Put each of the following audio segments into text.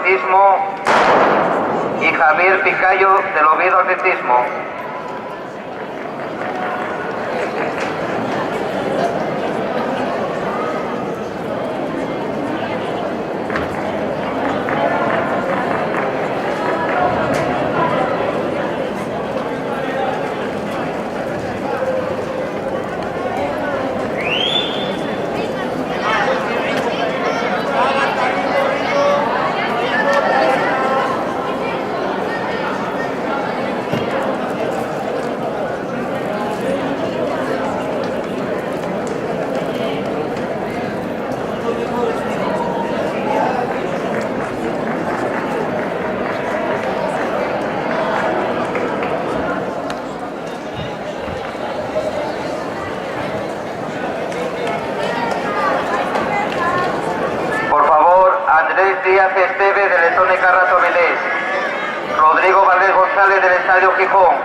Atletismo y Javier Picayo del Oviedo Atletismo. Andrés Díaz Esteve del Etónica Ratovilés, Rodrigo Valdés González del Estadio Gijón,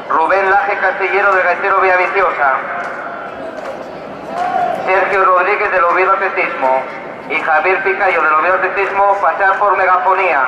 Rubén Laje Castillero del Gaitero Villaviciosa, Sergio Rodríguez del Oviedo Atletismo y Javier Picayo del Oviedo Atletismo pasar por megafonía.